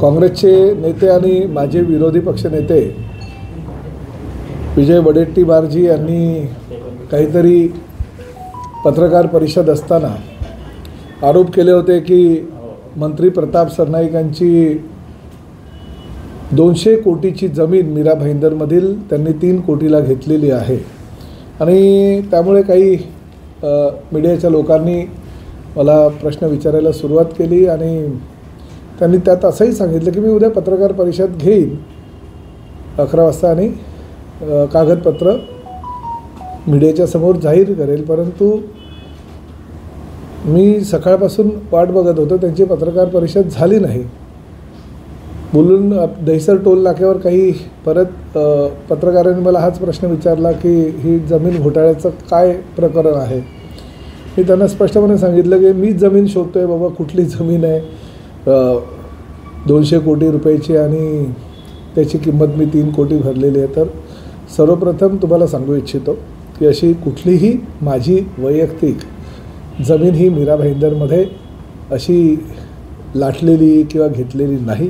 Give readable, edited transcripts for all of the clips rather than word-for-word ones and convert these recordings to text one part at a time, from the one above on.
काँग्रेसचे नेते आणि माजी विरोधी पक्षनेते विजय वडेट्टीवारजी यांनी काहीतरी पत्रकार परिषद असताना आरोप केले होते की मंत्री प्रताप सरनाईक यांची 200 कोटीची जमीन मीरा भाईंदरमधील त्यांनी 3 कोटीला घेतलेली आहे आणि त्यामुळे काही मीडियाच्या लोकांनी मला प्रश्न विचारायला सुरुवात केली आणि त्यांनी त्यात असंही सांगितलं की मी उद्या पत्रकार परिषद घेईन 11 वाजता आणि कागदपत्र मीडियाच्या समोर जाहीर करेल, परंतु मी सकाळपासून वाट बघत होतो, त्यांची पत्रकार परिषद झाली नाही. बोलून दहिसर टोल नाक्यावर काही परत पत्रकारांनी मला हाच प्रश्न विचारला की ही जमीन घोटाळ्याचं काय प्रकरण आहे. मी त्यांना स्पष्टपणे सांगितलं की मीच जमीन शोधतोय बाबा, कुठली जमीन आहे 200 कोटी रुपयाची आणि त्याची किंमत मी 3 कोटी भरलेली आहे. तर सर्वप्रथम तुम्हाला सांगू इच्छितो की अशी कुठलीही माझी वैयक्तिक जमीन ही मीरा भाईंदरमध्ये अशी लाटलेली किंवा घेतलेली नाही,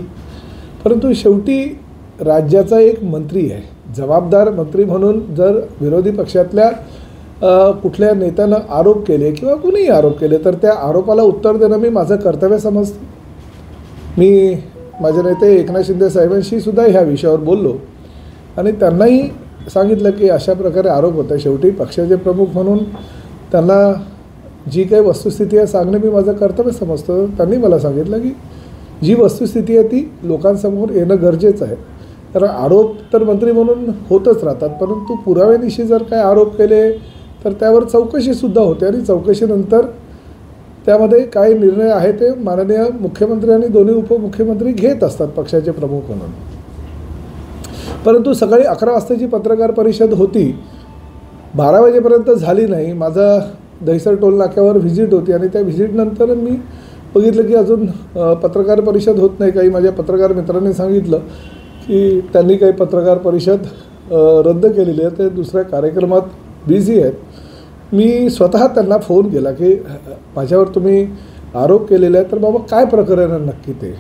परंतु शेवटी राज्याचा एक मंत्री आहे, जबाबदार मंत्री म्हणून जर विरोधी पक्षातल्या कुठल्या नेत्यानं आरोप केले किंवा कुणीही आरोप केले तर त्या आरोपाला उत्तर देणं मी माझं कर्तव्य समजतो. मी माझे नेते एकनाथ शिंदे साहेबांशी सुद्धा ह्या विषयावर बोललो आणि त्यांनाही सांगितलं की अशा प्रकारे आरोप होता. शेवटी पक्षाचे प्रमुख म्हणून त्यांना जी काही वस्तुस्थिती आहे सांगणे मी माझं कर्तव्य समजतो. त्यांनी मला सांगितलं की जी वस्तुस्थिती आहे ती लोकांसमोर येणं गरजेचं आहे. तर आरोप तर मंत्री म्हणून होतच राहतात, परंतु पुराव्यानिशी जर काय आरोप केले तर त्यावर चौकशीसुद्धा होते आणि चौकशीनंतर त्यामध्ये काय निर्णय आहे ते माननीय मुख्यमंत्री आणि दोन्ही उपमुख्यमंत्री घेत असतात पक्षाचे प्रमुख म्हणून. परंतु सकाळी 11 वाजताची पत्रकार परिषद होती, 12 वाजेपर्यंत झाली नाही. माझा दहिसर टोल नाक्यावर व्हिजिट होती आणि त्या व्हिजिटनंतर मी बघितलं की अजून पत्रकार परिषद होत नाही. काही माझ्या पत्रकार मित्रांनी सांगितलं की त्यांनी काही पत्रकार परिषद रद्द केलेली आहे, ते दुसऱ्या कार्यक्रमात बिझी आहेत. मी स्वतः त्यांना फोन केला की माझ्यावर तुम्ही आरोप केलेले आहेत तर बाबा काय प्रकरण आहे नक्की ते.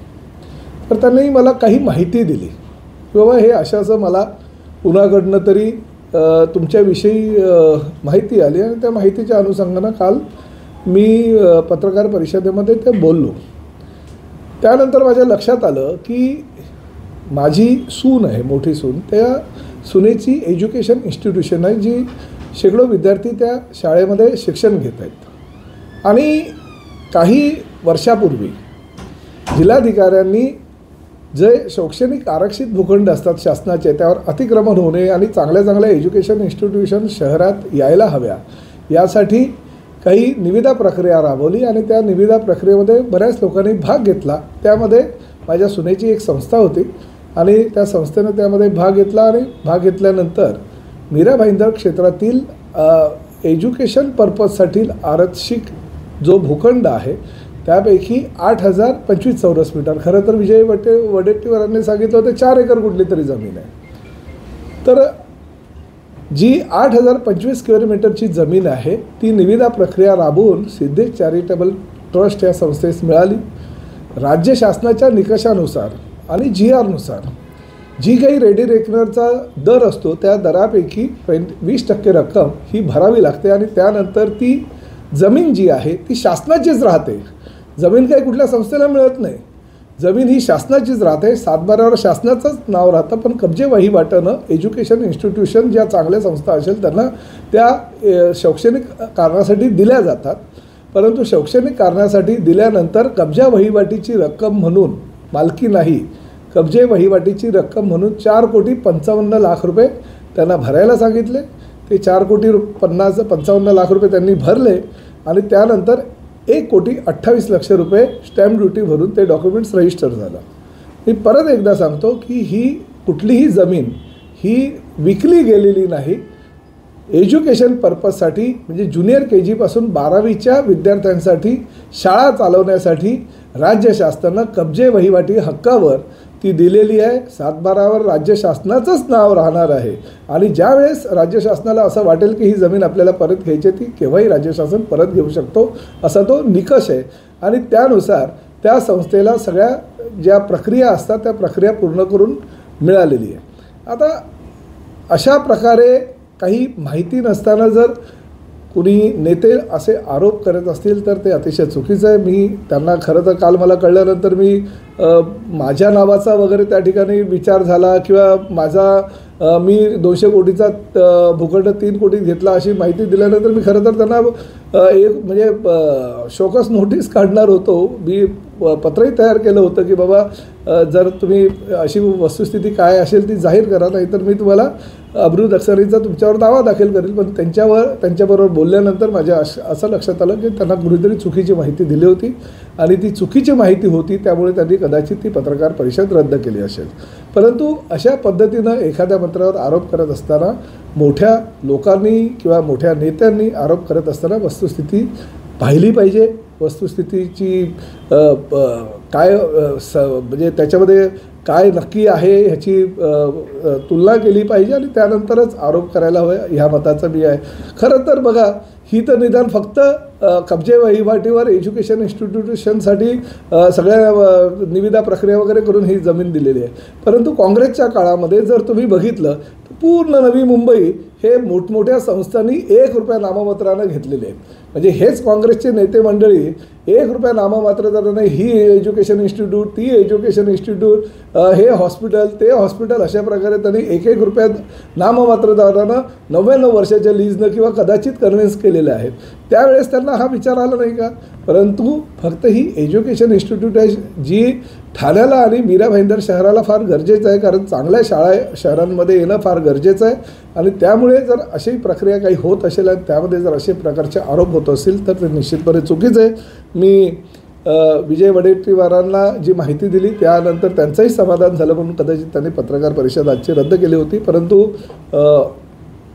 तर त्यांनी मला काही माहिती दिली की बाबा हे असं मला कुणाकडनं तरी तुमच्याविषयी माहिती आली आणि त्या माहितीच्या अनुषंगानं काल मी पत्रकार परिषदेमध्ये ते बोललो. त्यानंतर माझ्या लक्षात आलं की माझी सून आहे, मोठी सून, त्या सुनेची एज्युकेशन इन्स्टिट्यूशन आहे जी शेकडो विद्यार्थी त्या शाळेमध्ये शिक्षण घेत आहेत आणि काही वर्षापूर्वी जिल्हाधिकाऱ्यांनी जे शैक्षणिक आरक्षित भूखंड असतात शासनाचे त्यावर अतिक्रमण होणे आणि चांगल्या चांगल्या एज्युकेशन इन्स्टिट्यूशन शहरात यायला हव्या यासाठी काही निविदा प्रक्रिया राबवली आणि त्या निविदा प्रक्रियेमध्ये बऱ्याच लोकांनी भाग घेतला. त्यामध्ये माझ्या सुनेची एक संस्था होती आणि त्या संस्थेनं त्यामध्ये भाग घेतला आणि भाग घेतल्यानंतर मीरा भाईंदर क्षेत्रातील एज्युकेशन पर्पजसाठी आरक्षित जो भूखंड आहे त्यापैकी 8025 चौरस मीटर, खरं तर विजय वडेट्टीवारांनी सांगितलं होतं 4 एकर कुठली तरी जमीन आहे. तर जी 8025 स्क्वेअर मीटरची जमीन आहे ती निविदा प्रक्रिया राबवून सिद्धेश चॅरिटेबल ट्रस्ट या संस्थेस मिळाली. राज्य शासनाच्या निकषानुसार आणि GRनुसार जी काही रेडी रेकनरचा दर असतो त्या दरापैकी 20% रक्कम ही भरावी लागते आणि त्यानंतर ती जमीन जी आहे ती शासनाचीच राहते. जमीन काही कुठल्या संस्थेला मिळत नाही, जमीन ही शासनाचीच राहते. 7/12वर शासनाचंच नाव राहतं, पण कब्जे वहिवाटानं एज्युकेशन इन्स्टिट्यूशन ज्या चांगल्या संस्था असेल त्यांना त्या शैक्षणिक कारणासाठी दिल्या जातात. परंतु शैक्षणिक कारणासाठी दिल्यानंतर कब्जा वहिवाटीची रक्कम म्हणून मालकी नाही, कब्जे वहिवाटीची रक्कम म्हणून 4,55,00,000 रुपये त्यांना भरायला सांगितले. ते 4,55,00,000 रुपये त्यांनी भरले आणि त्यानंतर 1,28,00,000 रुपये स्टॅम्प ड्युटी भरून ते डॉक्युमेंट्स रजिस्टर झालं. मी परत एकदा सांगतो की ही कुठलीही जमीन ही विकली गेलेली नाही. एज्युकेशन पर्पजसाठी म्हणजे ज्युनियर KG पासून 12वीच्या विद्यार्थ्यांसाठी शाळा चालवण्यासाठी राज्य शासनानं कब्जे वहिवाटी हक्कावर ती दिलेली आहे. 7/12वर राज्य शासनाचंच नाव राहणार आहे आणि ज्या वेळेस राज्य शासनाला असं वाटेल की ही जमीन आपल्याला परत घ्यायची ती केव्हाही राज्य शासन परत घेऊ शकतो असा तो निकष आहे आणि त्यानुसार त्या संस्थेला सगळ्या ज्या प्रक्रिया असतात त्या प्रक्रिया पूर्ण करून मिळालेली आहे। आता अशा प्रकारे काही माहिती नसताना जर कुणी नेते असे आरोप करत असतील तर ते अतिशय चुकीचं आहे। मी त्यांना खरं तर काल मला कळल्यानंतर मी माझ्या नावाचा वगैरे त्या ठिकाणी विचार झाला किंवा माझा मी 200 कोटीचा भूखंड 3 कोटीत घेतला अशी माहिती दिल्यानंतर मी खरं तर त्यांना एक म्हणजे शोकस नोटीस काढणार होतो। मी पत्रही तयार केलं होतं की बाबा जर तुम्ही अशी वस्तुस्थिती काय असेल ती जाहीर करा, नाहीतर मी तुम्हाला अब्रूनक्षरीचा तुमच्यावर दावा दाखल करेल। पण त्यांच्याबरोबर बोलल्यानंतर माझ्या असं लक्षात आलं की त्यांना कुणीतरी चुकीची माहिती दिली होती आणि ती चुकीची माहिती होती, त्यामुळे त्यांनी कदाचित ती पत्रकार परिषद रद्द केली असेल। परंतु अशा पद्धतीनं एखाद्या मंत्र्यावर आरोप करत असताना मोठ्या लोकांनी किंवा मोठ्या नेत्यांनी आरोप करत असताना वस्तुस्थिती पाहिली पाहिजे। वस्तुस्थितीची काय म्हणजे त्याच्यामध्ये काय नक्की आहे ह्याची तुलना केली पाहिजे आणि त्यानंतरच आरोप करायला हवे, ह्या मताचं मी आहे। खरं तर बघा, ही तर निदान फक्त कब्जे वहिवाटीवर एज्युकेशन इन्स्टिट्यूशनसाठी सगळ्या निविदा प्रक्रिया वगैरे करून ही जमीन दिलेली आहे। परंतु काँग्रेसच्या काळामध्ये जर तुम्ही बघितलं तर पूर्ण नवी मुंबई हे मोठमोठ्या संस्थांनी 1 रुपया नाममात्रानं घेतलेले आहेत। म्हणजे हेच काँग्रेसचे नेते मंडळी 1 रुपया नाममात्रानं ही एज्युकेशन इन्स्टिट्यूट, ती एज्युकेशन इन्स्टिट्यूट, हे हॉस्पिटल, ते हॉस्पिटल, अशा प्रकारे त्यांनी 1-1 रुपया नाममात्र दरानं 99 वर्षाच्या लीजनं किंवा कदाचित कन्व्हिन्स केलेले आहेत। त्यावेळेस त्यांना हा विचार आला नाही का? परंतु फक्त ही एज्युकेशन इन्स्टिट्यूट आहे जी ठाण्याला आणि मीरा भाईंदर शहराला फार गरजेचं आहे, कारण चांगल्या शाळा शहरांमध्ये येणं फार गरजेचं आहे। आणि त्यामुळे जर अशी प्रक्रिया काही होत असेल आणि त्यामध्ये जर असे प्रकारचे आरोप होत असतील तर ते निश्चितपणे चुकीचं आहे। मी विजय वडेट्टीवारांना जी माहिती दिली त्यानंतर त्यांचंही समाधान झालं म्हणून कदाचित त्यांनी पत्रकार परिषद आजची रद्द केली होती। परंतु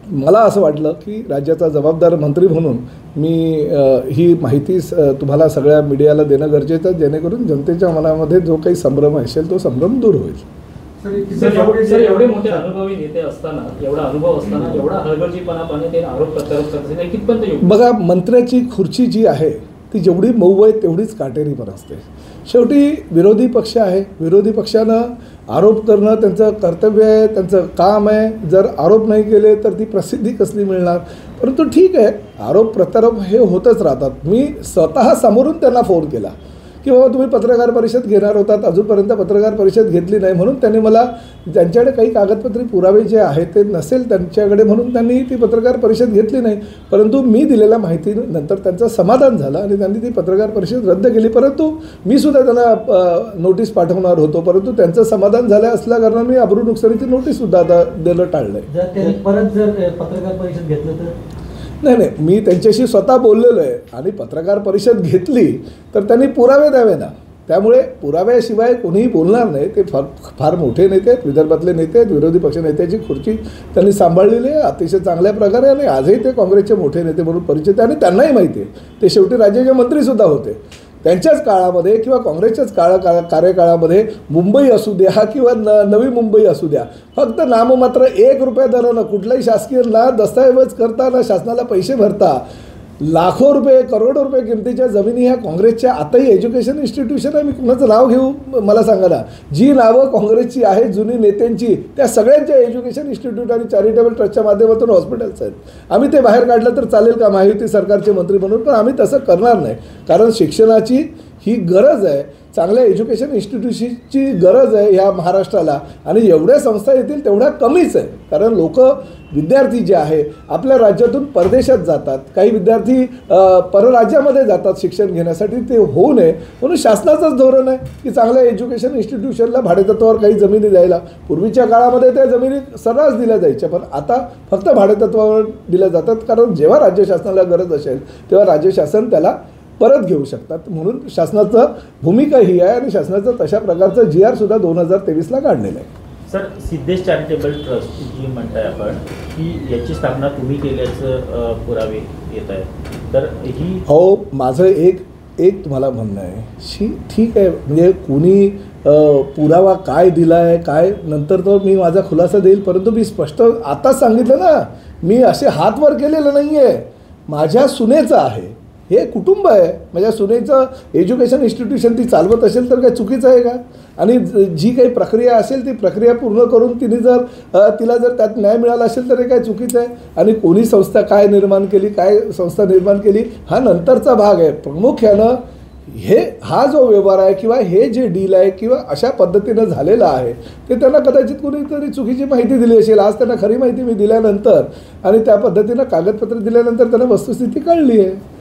मला असं वाटलं की राज्याचा जबाबदार मंत्री म्हणून मी ही माहिती तुम्हाला सगळ्या मीडियाला देणं गरजेचं आहे, जेणेकरून जनतेच्या मनामध्ये जो काही संभ्रम असेल तो संभ्रम दूर होईल। सर, एवढे मोठे अनुभवी नेते असताना, एवढा अनुभव असताना, एवढा हलगर्जीपणाने ते आरोप प्रत्यारोप करतात, कितपत योग्य? बघा, मंत्र्याची खुर्ची जी आहे ती जेवढी मऊ आहे तेवढीच काटेरी पण असते। शेवटी विरोधी पक्ष आहे, विरोधी पक्षानं आरोप करणं त्यांचं कर्तव्य आहे, त्यांचं काम आहे। जर आरोप नाही केले तर ती प्रसिद्धी कसली मिळणार? परंतु ठीक आहे, आरोप प्रत्यारोप हे होतच राहतात। मी स्वतः समोरून त्यांना फोन केला की बाबा तुम्ही पत्रकार परिषद घेणार होतात, अजूनपर्यंत पत्रकार परिषद घेतली नाही, म्हणून त्यांनी मला त्यांच्याकडे काही कागदपत्री पुरावे जे आहेत ते नसेल त्यांच्याकडे म्हणून त्यांनी ती पत्रकार परिषद घेतली नाही। परंतु मी दिलेल्या माहितीनंतर त्यांचं समाधान झालं आणि त्यांनी ती पत्रकार परिषद रद्द केली। परंतु मी सुद्धा त्यांना नोटीस पाठवणार होतो, परंतु त्यांचं समाधान झालं असल्याकारणाने मी अब्रूनुकसानीची नोटीससुद्धा आता देणं टाळलं आहे। जर त्यांनी परत जर पत्रकार परिषद घेतलं तर? नाही, मी त्यांच्याशी स्वतः बोललेलो आहे आणि पत्रकार परिषद घेतली तर त्यांनी पुरावे द्यावे ना। त्यामुळे पुराव्याशिवाय कोणीही बोलणार नाही। ते फार मोठे नेते आहेत, विदर्भातले नेते आहेत, विरोधी पक्ष नेत्याची खुर्ची त्यांनी सांभाळलेली आहे अतिशय चांगल्या प्रकारे आणि आजही ते काँग्रेसचे मोठे नेते म्हणून परिचित आहे आणि त्यांनाही माहिती आहे। ते शेवटी राज्याचे मंत्रीसुद्धा होते। त्यांच्याच काळामध्ये किंवा काँग्रेसच्याच कार्यकाळामध्ये मुंबई असू द्या किंवा नवी मुंबई असू द्या, फक्त नाममात्र 1 रुपया दरानं कुठलाही शासकीय ना दस्तऐवज करता ना शासनाला पैसे भरता लाखो रुपये, करोडो रुपये किमतीच्या जमिनी ह्या काँग्रेसच्या आताही एज्युकेशन इन्स्टिट्यूशन आहे। मी कुणाचं नाव घेऊ मला सांगा ना, जी नावं काँग्रेसची आहेत जुनी नेत्यांची त्या सगळ्यांच्या एज्युकेशन इन्स्टिट्यूट आणि चॅरिटेबल ट्रस्टच्या माध्यमातून हॉस्पिटल्स आहेत। आम्ही ते बाहेर काढलं तर चालेल का महायुती सरकारचे मंत्री म्हणून? पण आम्ही तसं करणार नाही, कारण शिक्षणाची ही गरज आहे, चांगल्या एज्युकेशन इन्स्टिट्यूशनची गरज आहे ह्या महाराष्ट्राला आणि एवढ्या संस्था येतील तेवढ्या कमीच आहे। कारण विद्यार्थी जे आहे आपल्या राज्यातून परदेशात जातात, काही विद्यार्थी परराज्यामध्ये जातात शिक्षण घेण्यासाठी, ते होऊ नये म्हणून शासनाचंच धोरण आहे की चांगल्या एज्युकेशन इन्स्टिट्यूशनला भाडेतत्वावर काही जमिनी द्यायला। पूर्वीच्या काळामध्ये त्या जमिनी सर्रास दिल्या जायच्या, पण आता फक्त भाडेतत्वावर दिल्या जातात, कारण जेव्हा राज्य शासनाला गरज असेल तेव्हा राज्य शासन त्याला परत घेऊ शकतात। म्हणून शासनाचं भूमिका ही आहे आणि शासनाचं तशा प्रकारचं GR सुद्धा 2023ला काढलेलं आहे। सर, सिद्धेश चॅरिटेबल ट्रस्ट जी म्हणताय आपण की याची स्थापना तुम्ही केल्याचं पुरावे येत आहेत, तर ही हो, माझं एक तुम्हाला म्हणणं आहे, ठीक आहे, म्हणजे कोणी पुरावा काय दिला आहे काय नंतर तर मी माझा खुलासा देईल, परंतु मी स्पष्ट आताच सांगितलं ना, मी असे हात वर केलेलं नाही आहे, माझ्या सुनेचं आहे, हे कुटुंब आहे. माझ्या सुनेचं एज्युकेशन इन्स्टिट्यूशन ती चालवत असेल तर काय चुकीचं आहे का? आणि जी काही प्रक्रिया असेल ती प्रक्रिया पूर्ण करून तिला जर त्यात न्याय मिळाला असेल तर हे काय चुकीचं आहे? आणि कोणी संस्था काय निर्माण केली, काय संस्था निर्माण केली हा नंतरचा भाग आहे. प्रामुख्यानं हा जो व्यवहार आहे किंवा हे जे डील आहे किंवा अशा पद्धतीनं झालेलं आहे ते त्यांना कदाचित कोणीतरी चुकीची माहिती दिली असेल. आज त्यांना खरी माहिती मी दिल्यानंतर आणि त्या पद्धतीनं कागदपत्र दिल्यानंतर त्यांना वस्तुस्थिती कळली आहे.